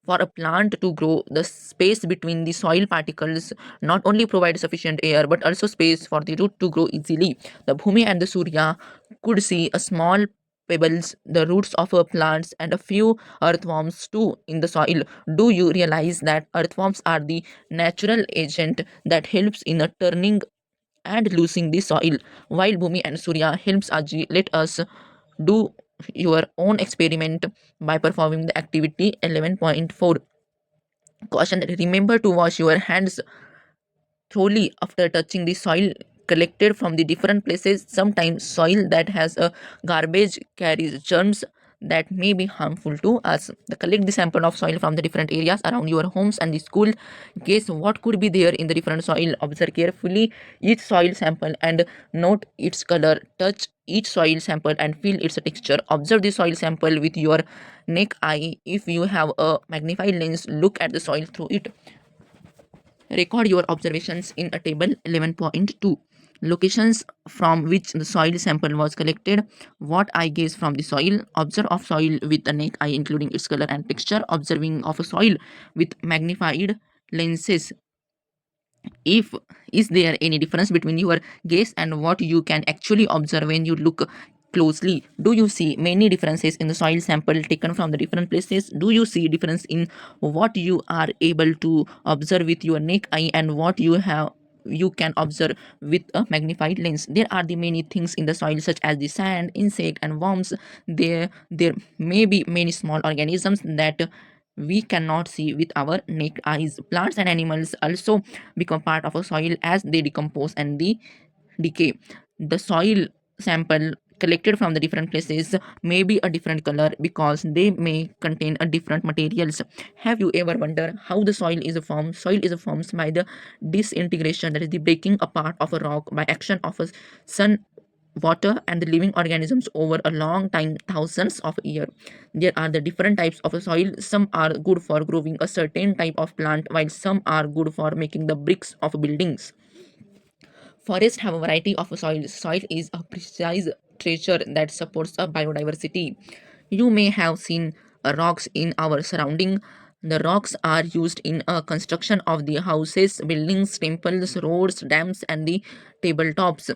For a plant to grow, the space between the soil particles not only provides sufficient air but also space for the root to grow easily. The Bhumi and the Surya could see a small pebbles, the roots of plants, and a few earthworms too in the soil. Do you realize that earthworms are the natural agent that helps in a turning and losing the soil, while Bhumi and Surya helps Aji? Let us do your own experiment by performing the activity 11.4. Caution: remember to wash your hands thoroughly after touching the soil collected from the different places. Sometimes soil that has a garbage carries germs that may be harmful to us. Collect the sample of soil from the different areas around your homes and the school. Guess what could be there in the different soil. Observe carefully each soil sample and note its color. Touch each soil sample and feel its texture. Observe the soil sample with your naked eye. If you have a magnified lens, look at the soil through it. Record your observations in a table 11.2. Locations from which the soil sample was collected. What I gaze from the soil. Observe of soil with a naked eye, including its color and texture. Observing of a soil with magnified lenses. If is there any difference between your gaze and what you can actually observe when you look closely? Do you see many differences in the soil sample taken from the different places? Do you see difference in what you are able to observe with your naked eye and what you can observe with a magnified lens? There are the many things in the soil such as the sand, insect, and worms. There may be many small organisms that we cannot see with our naked eyes. Plants and animals also become part of a soil as they decompose and they decay. The soil sample collected from the different places may be a different color because they may contain a different materials. Have you ever wondered how the soil is formed? Soil is formed by the disintegration, that is the breaking apart of a rock by action of a sun, water, and the living organisms over a long time, thousands of years. There are the different types of soil. Some are good for growing a certain type of plant, while some are good for making the bricks of buildings. Forests have a variety of soils. Soil is a precise treasure that supports a biodiversity. You may have seen rocks in our surrounding. The rocks are used in a construction of the houses, buildings, temples, roads, dams, and the tabletops.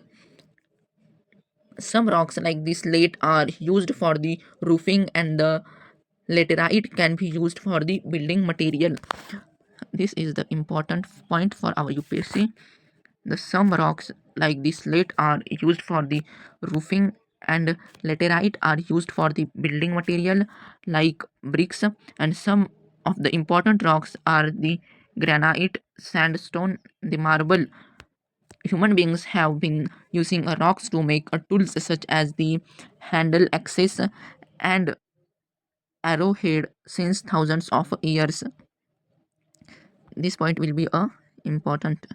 Some rocks like the slate are used for the roofing, and the laterite can be used for the building material. This is the important point for our UPSC. The some rocks like the slate are used for the roofing and laterite are used for the building material like bricks, and some of the important rocks are the granite, sandstone, the marble. Human beings have been using rocks to make tools such as the handle axes and arrowhead since thousands of years. This point will be important.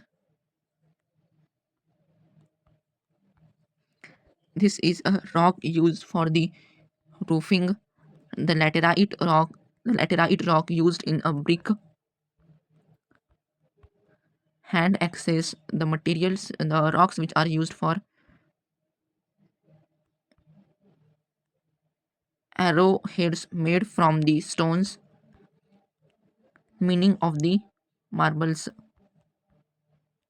This is a rock used for the roofing. The laterite rock used in a brick. Hand axes, the materials, the rocks which are used for arrowheads made from the stones. Meaning of the marbles.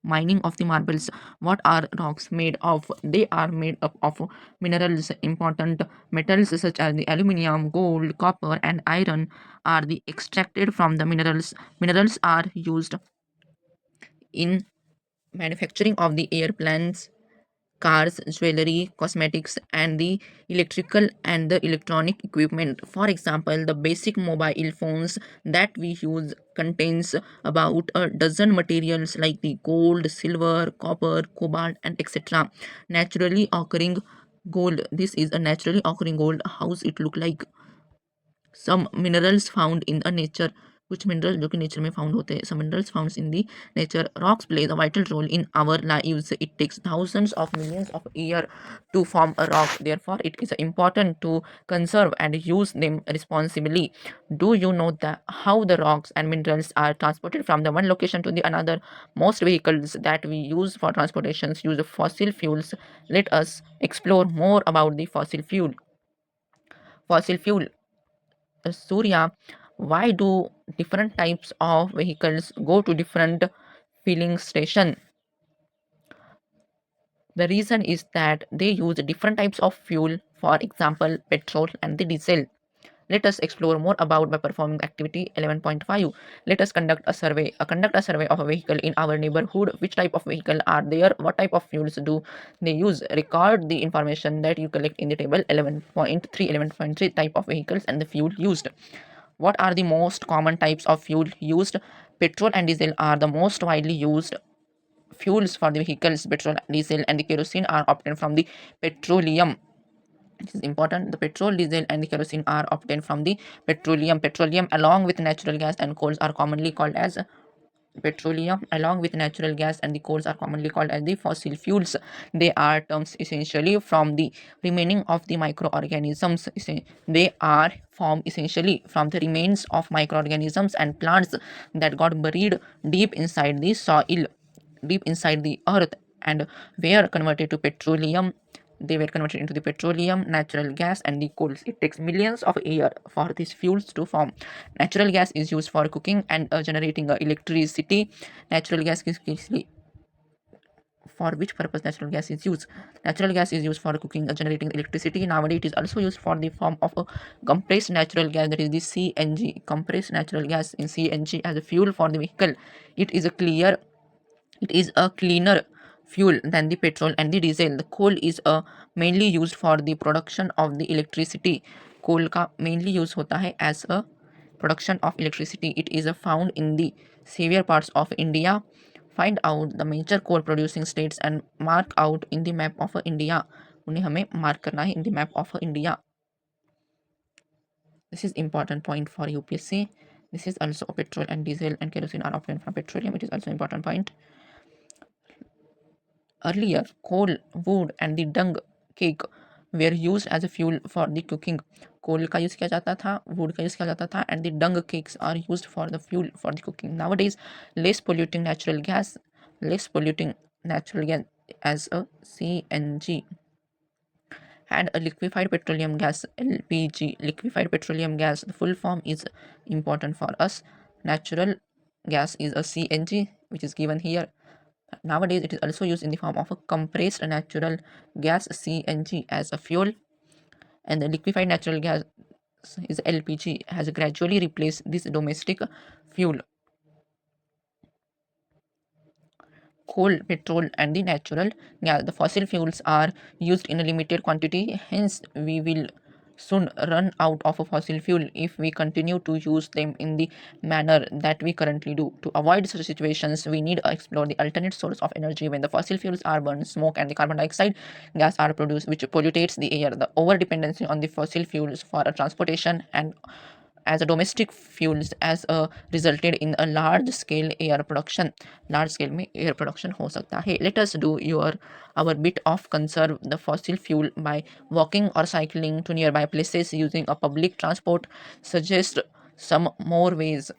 Mining of the marbles. What are rocks made of? They are made up of minerals. Important metals such as the aluminium, gold, copper, and iron are the extracted from the minerals. Minerals are used in manufacturing of the airplanes, cars, jewelry, cosmetics, and the electrical and the electronic equipment. For example, the basic mobile phones that we use contains about a dozen materials like the gold, silver, copper, cobalt, and etc. Naturally occurring gold. This is a naturally occurring gold. How's it look like? Some minerals found in a nature. कुछ mineral जो कि nature में found होते हैं. Some minerals found in the nature. Rocks play a vital role in our lives. It takes thousands of millions of years to form a rock. Therefore, it is important to conserve and use them responsibly. Do you know how the rocks and minerals are transported from the one location to the another? Most vehicles that we use for transportations use fossil fuels. Let us explore more about the fossil fuel. Fossil fuel. Surya Why do different types of vehicles go to different filling station? The reason is that they use different types of fuel, for example, petrol and the diesel. Let us explore more about by performing activity 11.5. Let us conduct a survey. Conduct a survey of a vehicle in our neighborhood. Which type of vehicle are there? What type of fuels do they use? Record the information that you collect in the table 11.3, 11.3 type of vehicles and the fuel used. What are the most common types of fuel used? Petrol and diesel are the most widely used fuels for the vehicles. Petrol, diesel, and the kerosene are obtained from the petroleum. This is important. The petrol, diesel, and the kerosene are obtained from the petroleum. Petroleum, along with natural gas and coals, are commonly called as petroleum. Along with natural gas and the coals are commonly called as the fossil fuels. They are terms essentially from the remaining of the microorganisms. They are formed essentially from the remains of microorganisms and plants that got buried deep inside the soil, deep inside the earth, and were converted to petroleum. They were converted into the petroleum, natural gas, and the coals. It takes millions of years for these fuels to form. Natural gas is used for cooking and generating electricity. Natural gas is basically for which purpose natural gas is used. Natural gas is used for cooking and generating electricity. Nowadays it is also used for the form of a compressed natural gas, that is the CNG. Compressed natural gas in CNG as a fuel for the vehicle. It is a clear it is a cleaner fuel than the petrol and the diesel. The coal is mainly used for the production of the electricity. कोल का mainly use होता है as a production of electricity. It is found in the severe parts of India. Find out the major coal producing states and mark out in the map of India. उन्हें हमें mark करना है in the map of India. This is important point for UPSC. This is also petrol and diesel and kerosene are obtained from petroleum. It is also important point. Earlier, coal, wood and the dung cake were used as a fuel for the cooking. कोल का use किया जाता था, would का use किया जाता था, and the dung cakes are used for the fuel for the cooking. Nowadays, less polluting natural gas as a CNG and a liquefied petroleum gas LPG. Liquefied petroleum gas, the full form is important for us. Natural gas is a CNG, which is given here. Nowadays, it is also used in the form of a compressed natural gas CNG as a fuel, and the liquefied natural gas is LPG has gradually replaced this domestic fuel. Coal, petrol, and the natural gas. The fossil fuels are used in a limited quantity, hence, we will soon run out of a fossil fuel if we continue to use them in the manner that we currently do. To avoid such situations, we need to explore the alternate source of energy. When the fossil fuels are burned, smoke and the carbon dioxide gas are produced, which pollutes the air. The over dependency on the fossil fuels for transportation and as a domestic fuels as resulted in a large scale air production. Large scale में air production हो सकता है. Let us do our bit of conserve the fossil fuel by walking or cycling to nearby places using a public transport. Suggest some more ways.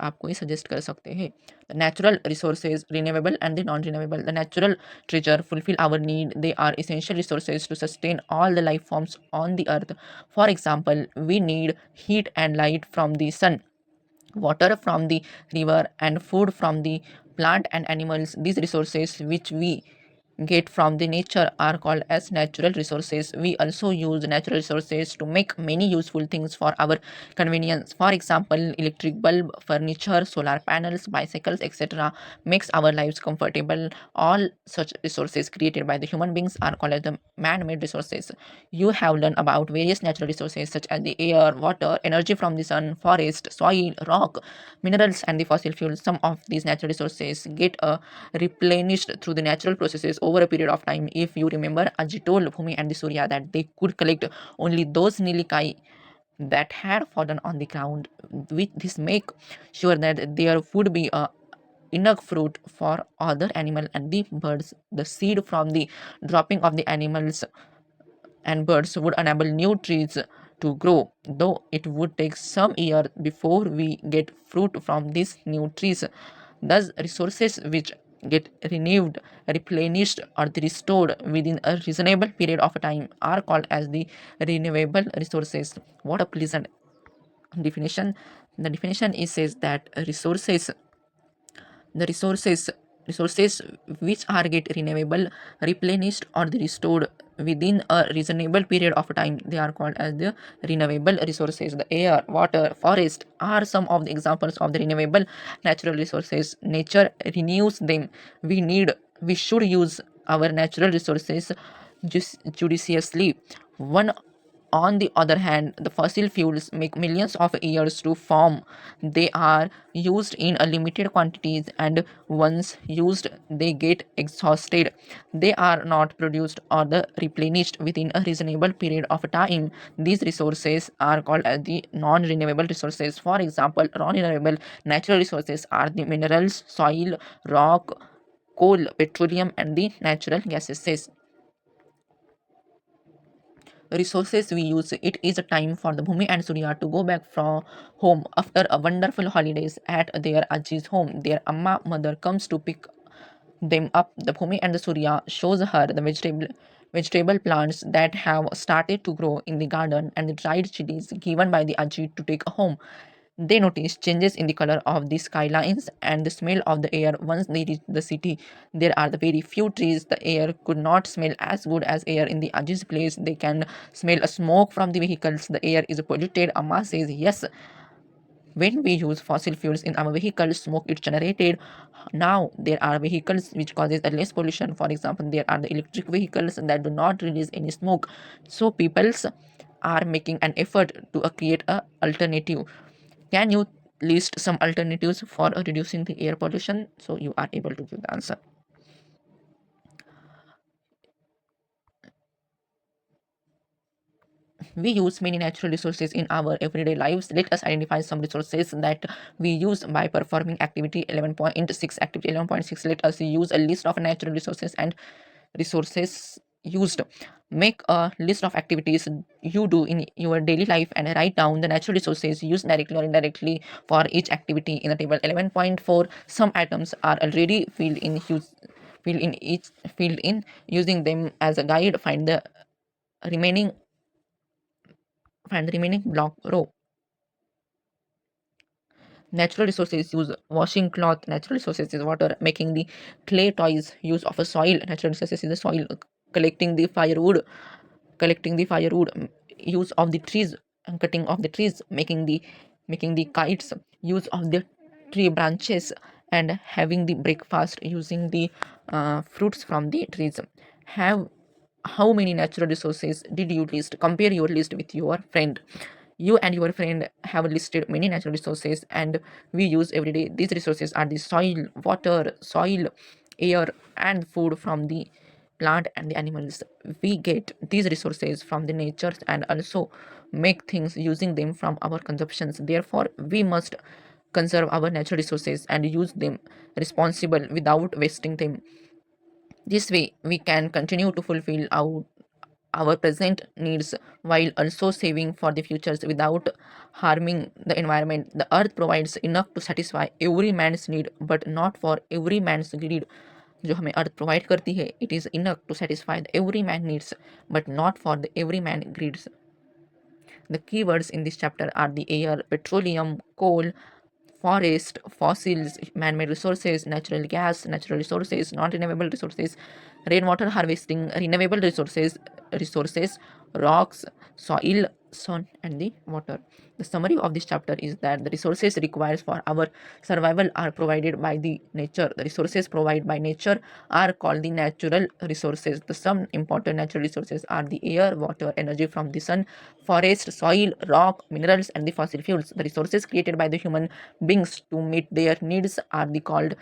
आप कोई suggest कर सकते हैं. The natural resources, renewable and the non-renewable. The natural treasure fulfill our need. They are essential resources to sustain all the life forms on the earth. For example, we need heat and light from the sun, water from the river, and food from the plant and animals. These resources which we get from the nature are called as natural resources. We also use natural resources to make many useful things for our convenience. For example, electric bulb, furniture, solar panels, bicycles, etc. makes our lives comfortable. All such resources created by the human beings are called as the man-made resources. You have learned about various natural resources such as the air, water, energy from the sun, forest, soil, rock, minerals, and the fossil fuels. Some of these natural resources get replenished through the natural processes over a period of time. If you remember, Ajit told Bhumi and the Surya that they could collect only those nilikai that had fallen on the ground. With this make sure that there would be a enough fruit for other animal and the birds. The seed from the dropping of the animals and birds would enable new trees to grow, though it would take some years before we get fruit from these new trees. Thus, resources which get renewed, replenished, or restored within a reasonable period of time are called as the renewable resources. What a pleasant definition. The definition is says that the resources which are get renewable, replenished or restored within a reasonable period of time, they are called as the renewable resources. The air, water, forest are some of the examples of the renewable natural resources. Nature renews them. We should use our natural resources judiciously. One On the other hand, the fossil fuels make millions of years to form. They are used in a limited quantities, and once used, they get exhausted. They are not produced or replenished within a reasonable period of time. These resources are called as the non-renewable resources. For example, non-renewable natural resources are the minerals, soil, rock, coal, petroleum, and the natural gases. Resources we use. It is a time for the Bhumi and Surya to go back from home after a wonderful holidays at their Aji's home. Their Amma mother comes to pick them up. The Bhumi and the Surya shows her the vegetable plants that have started to grow in the garden and the dried chilies given by the Aji to take home. They notice changes in the color of the skylines and the smell of the air once they reach the city. There are the very few trees. The air could not smell as good as air in the Aji's place. They can smell a smoke from the vehicles. The air is polluted. Amma says yes. When we use fossil fuels in our vehicles, smoke is generated. Now there are vehicles which causes a less pollution. For example, there are the electric vehicles that do not release any smoke. So peoples are making an effort to create a alternative. Can you list some alternatives for reducing the air pollution? So you are able to give the answer. We use many natural resources in our everyday lives. Let us identify some resources that we use by performing activity 11.6. Activity 11.6, let us use a list of natural resources and resources used. Make a list of activities you do in your daily life and write down the natural resources used directly or indirectly for each activity in the table. 11.4, some items are already filled in using them as a guide. Remaining Find the remaining block row. Natural resources use washing cloth. Natural resources is water. Making the clay toys. Use of a soil. Natural resources is the soil. Collecting the firewood. Use of the trees and cutting of the trees. Making the kites. Use of the tree branches and having the breakfast using the fruits from the trees. Have How many natural resources did you list? Compare your list with your friend. You and your friend have listed many natural resources and we use every day. These resources are the soil, air, and food from the plant and the animals. We get these resources from the nature and also make things using them from our consumptions. Therefore, we must conserve our natural resources and use them responsible without wasting them. This way, we can continue to fulfill our present needs while also saving for the futures without harming the environment. The earth provides enough to satisfy every man's need, but not for every man's greed. जो हमें अर्थ provide करती है, it is enough to satisfy the every man needs, but not for the every man greeds. The keywords in this chapter are the air, petroleum, coal, forest, fossils, man-made resources, natural gas, natural resources, non-renewable resources, rainwater harvesting, renewable resources, rocks, soil, sun, and the water. The summary of this chapter is that the resources required for our survival are provided by the nature. The resources provided by nature are called the natural resources. The some important natural resources are the air, water, energy from the sun, forest, soil, rock, minerals, and the fossil fuels. The resources created by the human beings to meet their needs are the called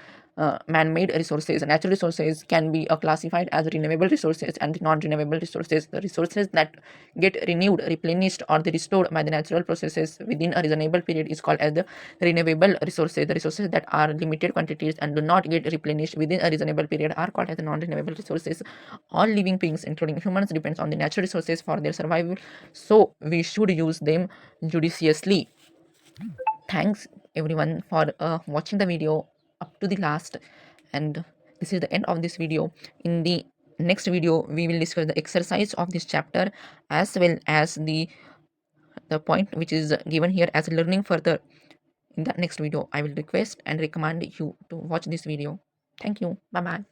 man-made resources. Natural resources can be classified as renewable resources and non-renewable resources. The resources that get renewed, replenished, or restored by the natural processes within a reasonable period is called as the renewable resources. The resources that are limited quantities and do not get replenished within a reasonable period are called as the non-renewable resources. All living beings, including humans, depends on the natural resources for their survival, so we should use them judiciously. Thanks everyone for watching the video up to the last, and this is the end of this video. In the next video we will discuss the exercise of this chapter as well as the point which is given here as learning further. in the next video. I will request and recommend you to watch this video. Thank you. Bye bye.